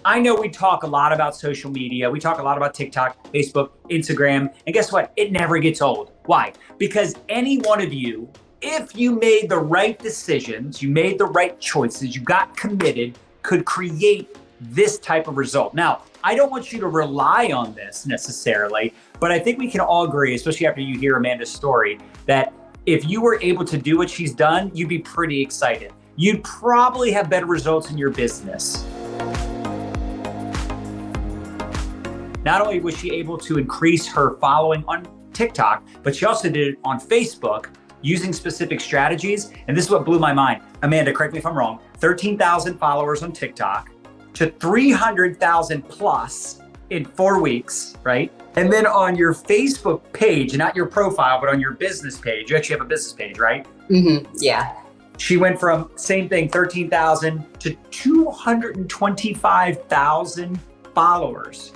I know we talk a lot about social media. We talk a lot about TikTok, Facebook, Instagram. And guess what? It never gets old. Why? Because any one of you, if you made the right decisions, you made the right choices, you got committed, could create this type of result. Now, I don't want you to rely on this necessarily, but I think we can all agree, especially after you hear Amanda's story, that if you were able to do what she's done, you'd be pretty excited. You'd probably have better results in your business. Not only was she able to increase her following on TikTok, but she also did it on Facebook using specific strategies. And this is what blew my mind. Amanda, correct me if I'm wrong, 13,000 followers on TikTok to 300,000 plus in 4 weeks, right? And then on your Facebook page, not your profile, but on your business page, you actually have a business page, right? Mm-hmm. Yeah. She went from same thing, 13,000 to 225,000 followers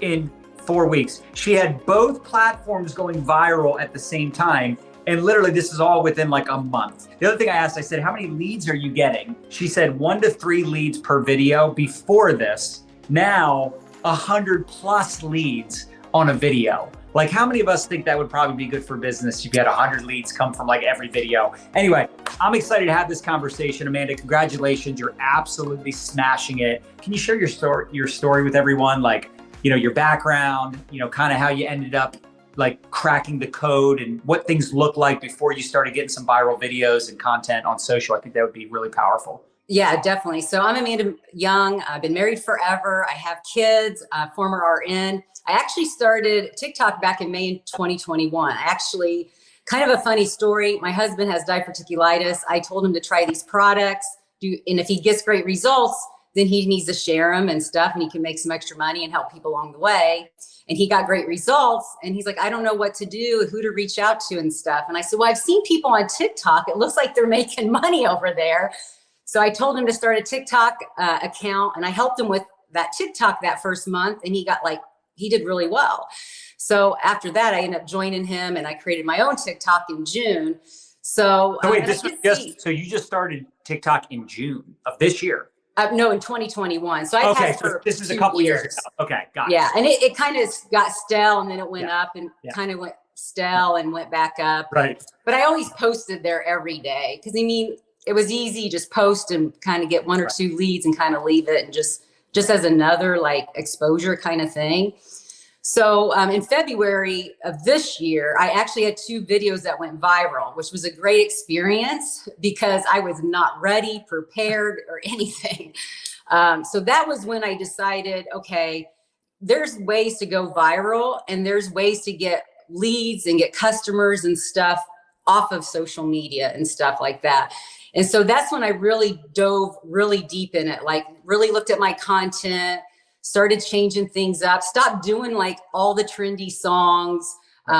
in 4 weeks. She had both platforms going viral at the same time. And literally this is all within like a month. The other thing I asked, I said, how many leads are you getting? She said 1 to 3 leads per video before this. Now 100 plus leads on a video. Like how many of us think that would probably be good for business if you had 100 leads come from like every video? Anyway, I'm excited to have this conversation. Amanda, congratulations. You're absolutely smashing it. Can you share your story with everyone? Like, you know, your background, you know, kind of how you ended up like cracking the code and what things look like before you started getting some viral videos and content on social. I think that would be really powerful. Yeah, definitely. So I'm Amanda Young. I've been married forever. I have kids, former RN. I actually started TikTok back in May 2021. Actually, kind of a funny story. My husband has diverticulitis. I told him to try these products, and if he gets great results, then he needs to share them and stuff, and he can make some extra money and help people along the way. And he got great results. And he's like, I don't know what to do, who to reach out to and stuff. And I said, well, I've seen people on TikTok. It looks like they're making money over there. So I told him to start a TikTok account, and I helped him with that TikTok that first month. And he did really well. So after that, I ended up joining him, and I created my own TikTok in June. So wait, so you just started TikTok in June of this year? No, in 2021. So I've had it for this is a couple years ago. Okay, got it. Yeah, and it kind of got stale, and then it went up, and kind of went stale and went back up. Right. But I always posted there every day because I mean, it was easy, just post and kind of get 1 or 2 leads and kind of leave it, and just as another like exposure kind of thing. So in February of this year, I actually had 2 videos that went viral, which was a great experience because I was not ready, prepared, or anything. So that was when I decided, okay, there's ways to go viral, and there's ways to get leads and get customers and stuff off of social media and stuff like that. And so that's when I really dove really deep in it, like really looked at my content, started changing things up, stopped doing like all the trendy songs,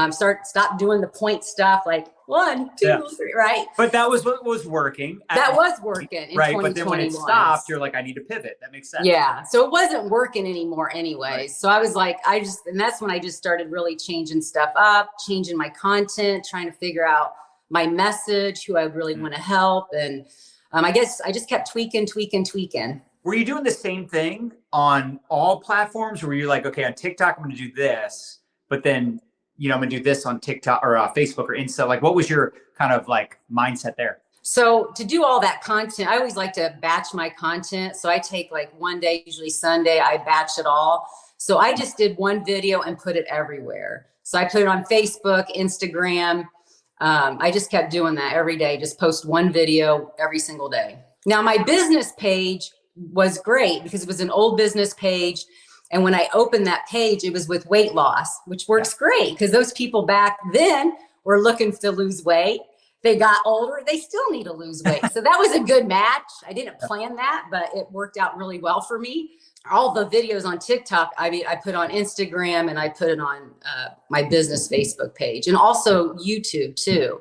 stopped doing the point stuff like 1, 2, 3, right? But that was what was working. That was working in right, 2021. but then when it stopped, you're like, I need to pivot. That makes sense. Yeah, so it wasn't working anymore anyways. Right. So I was like, and that's when I just started really changing stuff up, changing my content, trying to figure out my message, who I really want to help. And I guess I just kept tweaking. Were you doing the same thing on all platforms? Or were you like, okay, on TikTok, I'm going to do this, but then, you know, I'm going to do this on TikTok or Facebook or Insta? Like, what was your kind of like mindset there? So to do all that content, I always like to batch my content. So I take like one day, usually Sunday, I batch it all. So I just did one video and put it everywhere. So I put it on Facebook, Instagram. I just kept doing that every day, just post one video every single day. Now my business page was great because it was an old business page. And when I opened that page, it was with weight loss, which works great because those people back then were looking to lose weight. They got older, they still need to lose weight. So that was a good match. I didn't plan that, but it worked out really well for me. All the videos on TikTok, I put on Instagram, and I put it on my business Facebook page, and also YouTube too.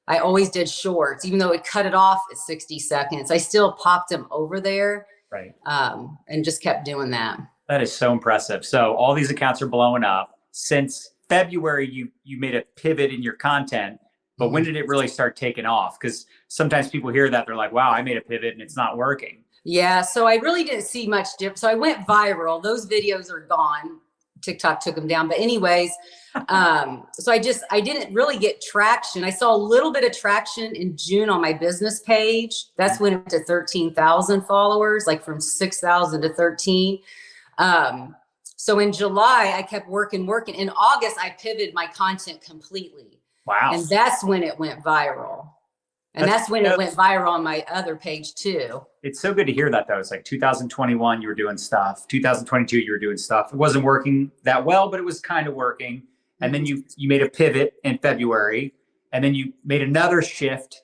I always did shorts, even though it cut it off at 60 seconds. I still popped them over there, right? And just kept doing that. That is so impressive. So all these accounts are blowing up. Since February, you made a pivot in your content, but when did it really start taking off? Because sometimes people hear that, they're like, wow, I made a pivot and it's not working. Yeah, so I really didn't see much difference. So I went viral. Those videos are gone. TikTok took them down. But anyways, so I didn't really get traction. I saw a little bit of traction in June on my business page. That's when it went to 13,000 followers, like from 6,000 to 13. So in July, I kept working. In August, I pivoted my content completely. Wow. And that's when it went viral. And that's when it went viral on my other page too. It's so good to hear that though. It's like 2021, you were doing stuff. 2022, you were doing stuff. It wasn't working that well, but it was kind of working. And then you made a pivot in February, and then you made another shift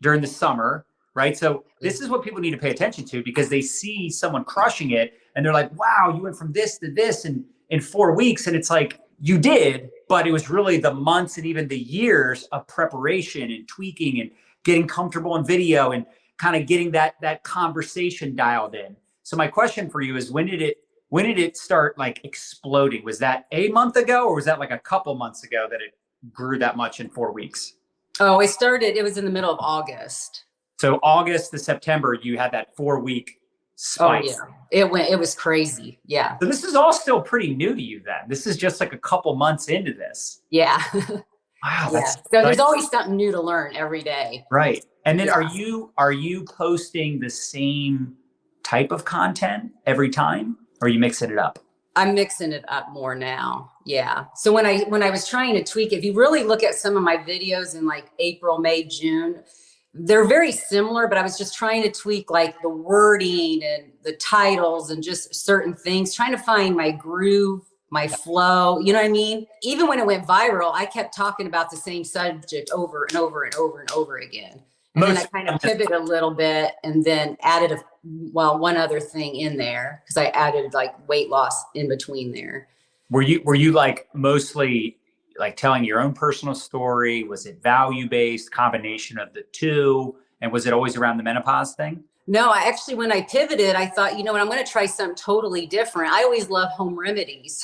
during the summer, right? So this is what people need to pay attention to, because they see someone crushing it and they're like, wow, you went from this to this in 4 weeks. And it's like, you did, but it was really the months and even the years of preparation and tweaking and getting comfortable in video and kind of getting that conversation dialed in. So my question for you is, when did it start like exploding? Was that a month ago, or was that like a couple months ago that it grew that much in 4 weeks? Oh, it was in the middle of August. So August to September, you had that 4 week spike. Oh yeah, it was crazy. Yeah. So this is all still pretty new to you then. This is just like a couple months into this. Yeah. Wow. Yeah. So there's always something new to learn every day. Right. And then are you posting the same type of content every time, or are you mixing it up? I'm mixing it up more now. Yeah. So when I was trying to tweak, if you really look at some of my videos in like April, May, June, they're very similar, but I was just trying to tweak like the wording and the titles and just certain things, trying to find my groove, my flow, you know what I mean? Even when it went viral, I kept talking about the same subject over and over and over and over again. And then I kind of pivoted a little bit and then added one other thing in there, because I added like weight loss in between there. Were you like mostly like telling your own personal story? Was it value-based, combination of the two? And was it always around the menopause thing? No, when I pivoted, I thought, you know what, I'm going to try something totally different. I always love home remedies.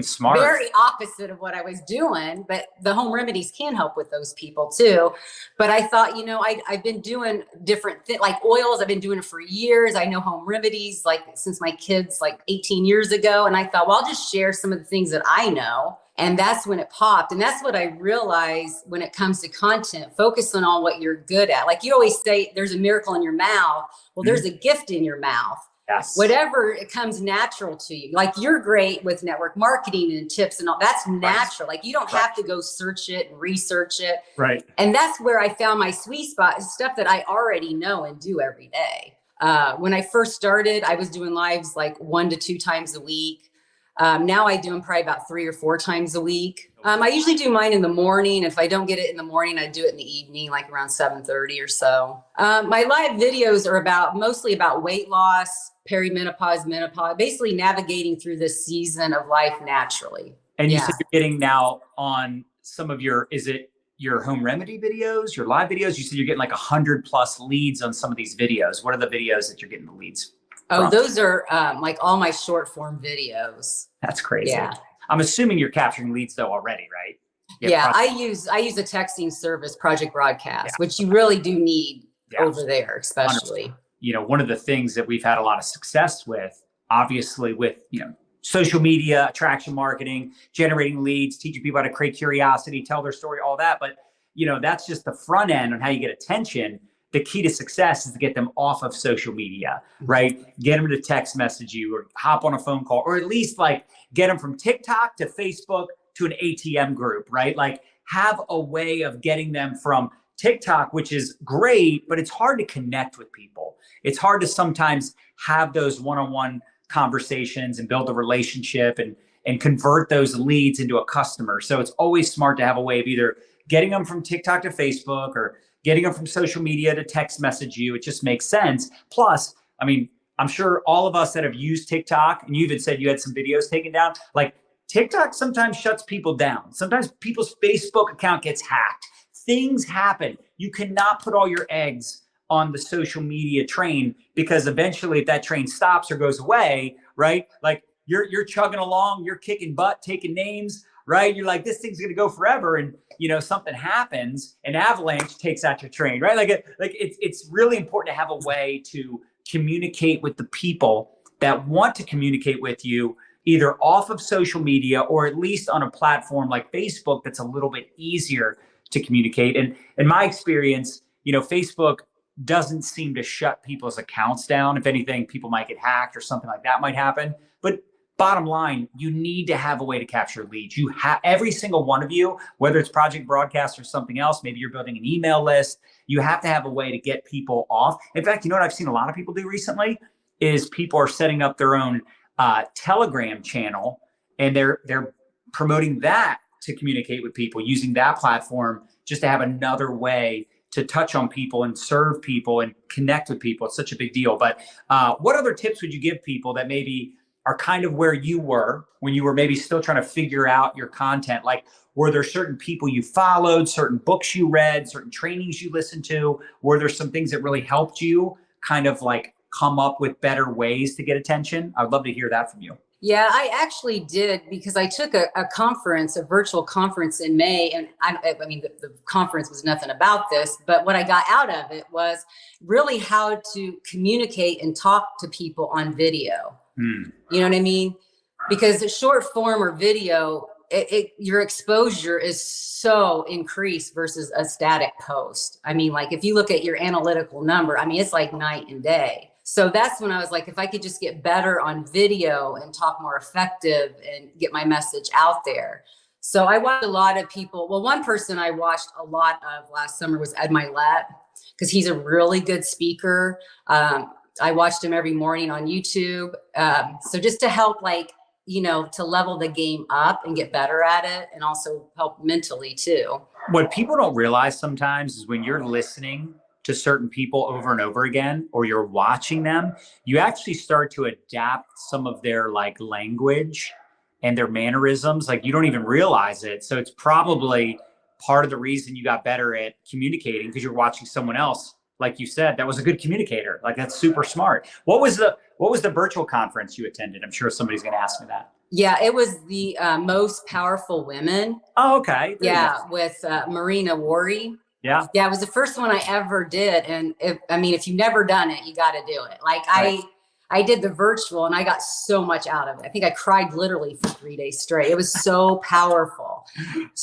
Smart. Very opposite of what I was doing, but the home remedies can help with those people too. But I thought, you know, I've been doing different things like oils. I've been doing it for years. I know home remedies like since my kids like 18 years ago. And I thought, well, I'll just share some of the things that I know. And that's when it popped. And that's what I realized when it comes to content, focus on all what you're good at. Like you always say, there's a miracle in your mouth. Well, there's a gift in your mouth. Yes. Whatever it comes natural to you. Like you're great with network marketing and tips and all that's natural. Like you don't have to go search it and research it. Right. And that's where I found my sweet spot, is stuff that I already know and do every day. When I first started, I was doing lives like 1 to 2 times a week. Now I do them probably about 3 or 4 times a week. I usually do mine in the morning. If I don't get it in the morning, I do it in the evening, like around 7:30 or so. My live videos are mostly about weight loss, perimenopause, menopause, basically navigating through this season of life naturally. And you said you're getting now on some of is it your home remedy videos, your live videos? You said you're getting like 100+ leads on some of these videos. What are the videos that you're getting the leads from? Oh, those are like all my short form videos. That's crazy. Yeah. I'm assuming you're capturing leads though already, right? Yeah, I use a texting service, Project Broadcast, which you really do need over there, especially. 100%. You know, one of the things that we've had a lot of success with, obviously with, social media, attraction marketing, generating leads, teaching people how to create curiosity, tell their story, all that. But, that's just the front end on how you get attention. The key to success is to get them off of social media, right? Get them to text message you or hop on a phone call, or at least like get them from TikTok to Facebook to an ATM group, right? Like have a way of getting them from TikTok, which is great, but it's hard to connect with people. It's hard to sometimes have those one-on-one conversations and build a relationship and convert those leads into a customer. So it's always smart to have a way of either getting them from TikTok to Facebook or getting them from social media to text message you. It just makes sense. Plus, I mean, I'm sure all of us that have used TikTok, and you even said you had some videos taken down, like TikTok sometimes shuts people down. Sometimes people's Facebook account gets hacked. Things happen. You cannot put all your eggs on the social media train, because eventually if that train stops or goes away, right? Like you're chugging along, you're kicking butt, taking names, right? You're like, this thing's going to go forever. And, something happens, an avalanche takes out your train, right? Like it's really important to have a way to communicate with the people that want to communicate with you, either off of social media or at least on a platform like Facebook that's a little bit easier to communicate. And in my experience, Facebook doesn't seem to shut people's accounts down. If anything, people might get hacked or something like that might happen. But bottom line, you need to have a way to capture leads. You have every single one of you, whether it's Project Broadcast or something else, maybe you're building an email list, you have to have a way to get people off. In fact, what I've seen a lot of people do recently is people are setting up their own Telegram channel, and they're promoting that to communicate with people, using that platform just to have another way to touch on people and serve people and connect with people. It's such a big deal. But what other tips would you give people that maybe are kind of where you were when you were maybe still trying to figure out your content? Like, were there certain people you followed, certain books you read, certain trainings you listened to? Were there some things that really helped you kind of like come up with better ways to get attention? I'd love to hear that from you. Yeah, I actually did, because I took a conference, a virtual conference in May. And I mean, the conference was nothing about this, but what I got out of it was really how to communicate and talk to people on video. You know what I mean? Because a short form or video, your exposure is so increased versus a static post. I mean, like if you look at your analytical number, I mean, it's like night and day. So that's when I was like, if I could just get better on video and talk more effective and get my message out there. So I watched a lot of people. Well, one person I watched a lot of last summer was Ed Milet, because he's a really good speaker. I watched him every morning on YouTube. So just to help, to level the game up and get better at it, and also help mentally too. What people don't realize sometimes is when you're listening to certain people over and over again, or you're watching them, you actually start to adapt some of their language and their mannerisms. Like, you don't even realize it. So it's probably part of the reason you got better at communicating, because you're watching someone else, like you said, that was a good communicator. Like, that's super smart. What was the virtual conference you attended? I'm sure somebody's going to ask me that. Yeah, it was the Most Powerful Women. Oh, okay. Yeah, with Marina Worry. Yeah. Yeah, it was the first one I ever did. And if you've never done it, you got to do it. Like, right. I did the virtual and I got so much out of it. I think I cried literally for 3 days straight. It was so powerful.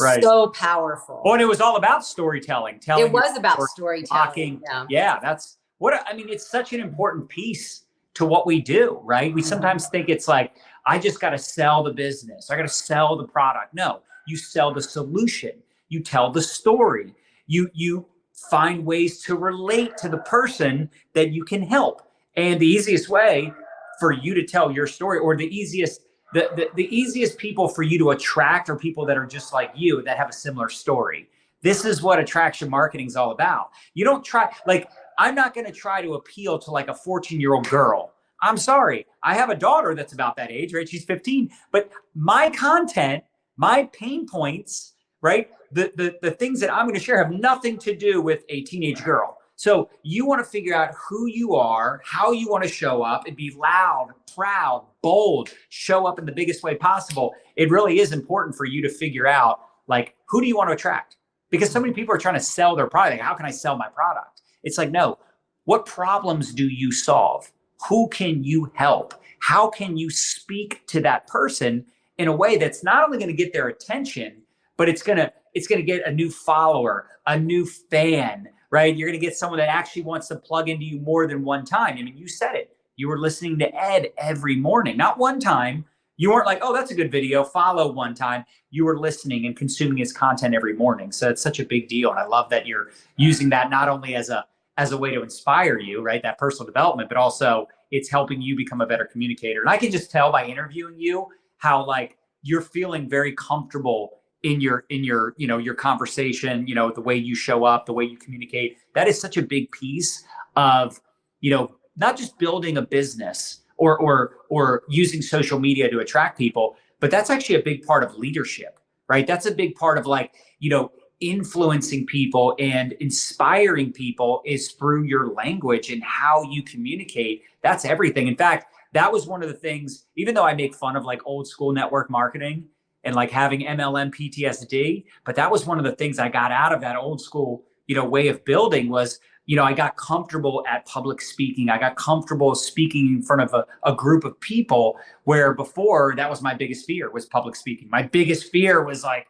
Right. So powerful. Oh, and it was all about storytelling. It was about storytelling. Yeah, that's it's such an important piece to what we do, right? We sometimes think it's like, I just got to sell the business. I got to sell the product. No, you sell the solution. You tell the story. You find ways to relate to the person that you can help. And the easiest way for you to tell your story, or the easiest people for you to attract, are people that are just like you, that have a similar story. This is what attraction marketing is all about. You don't try, I'm not going to try to appeal to a 14-year-old girl. I'm sorry. I have a daughter that's about that age, right? She's 15, but my content, my pain points, right? The things that I'm going to share have nothing to do with a teenage girl. So you want to figure out who you are, how you want to show up, and be loud, proud, bold, show up in the biggest way possible. It really is important for you to figure out, who do you want to attract? Because so many people are trying to sell their product. How can I sell my product? It's like, no, what problems do you solve? Who can you help? How can you speak to that person in a way that's not only going to get their attention, but it's going to get a new follower, a new fan, right? You're going to get someone that actually wants to plug into you more than one time. I mean, you said it. You were listening to Ed every morning, not one time. You weren't like, oh, that's a good video, follow one time. You were listening and consuming his content every morning. So it's such a big deal. And I love that you're using that not only as a way to inspire you, right? That personal development, but also it's helping you become a better communicator. And I can just tell by interviewing you how you're feeling very comfortable in your conversation, the way you show up, the way you communicate. That is such a big piece of, not just building a business or using social media to attract people, but that's actually a big part of leadership, right? That's a big part of influencing people and inspiring people is through your language and how you communicate. That's everything. In fact, that was one of the things, even though I make fun of old school network marketing and having MLM PTSD, but that was one of the things I got out of that old school, way of building was, I got comfortable at public speaking. I got comfortable speaking in front of a group of people, where before that was my biggest fear, was public speaking. My biggest fear was like,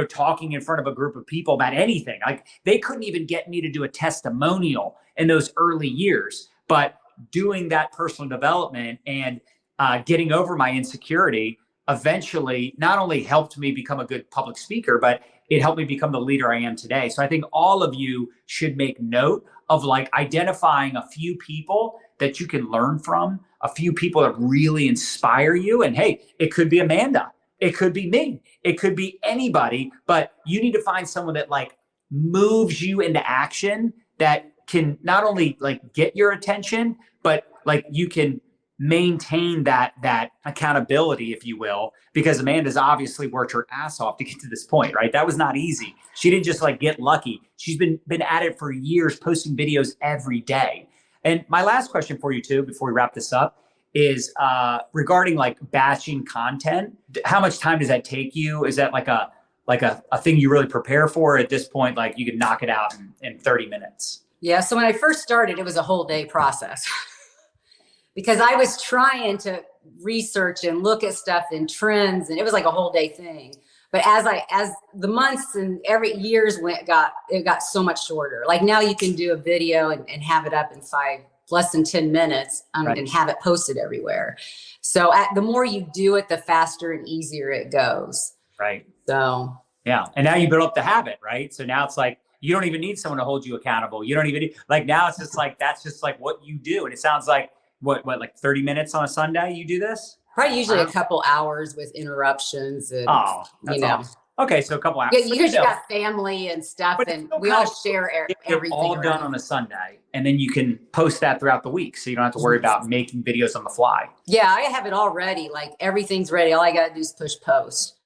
talking in front of a group of people about anything. Like they couldn't even get me to do a testimonial in those early years. But doing that personal development and getting over my insecurity eventually not only helped me become a good public speaker, but it helped me become the leader I am today. So I think all of you should make note of like identifying a few people that you can learn from, a few people that really inspire you. And hey, it could be Amanda. It could be me. It could be anybody, but you need to find someone that like moves you into action, that can not only like get your attention, but like you can maintain that accountability, if you will, because Amanda's obviously worked her ass off to get to this point, right? That was not easy. She didn't just like get lucky. She's been at it for years, posting videos every day. And my last question for you too, before we wrap this up, is regarding like batching content. How much time does that take you? Is that like a thing you really prepare for at this point? Like you can knock it out in 30 minutes? Yeah. So when I first started, it was a whole day process because I was trying to research and look at stuff and trends, and it was like a whole day thing. But as the months and every years it got so much shorter. Like now you can do a video and have it up in less than 10 minutes Right. and have it posted everywhere. So the more you do it, the faster and easier it goes. Right. So yeah. And now you build up the habit, right? So now it's like, you don't even need someone to hold you accountable. You don't even need, like, now it's just like, that's just like what you do. And it sounds like what like 30 minutes on a Sunday you do this? probably usually a couple hours with interruptions and, That's awesome. Okay. So a couple hours. Yeah, because you got family and stuff, and we all share everything. All done on a Sunday, and then you can post that throughout the week, so you don't have to worry about making videos on the fly. Yeah, I have it all ready. Like everything's ready. All I got to do is push post.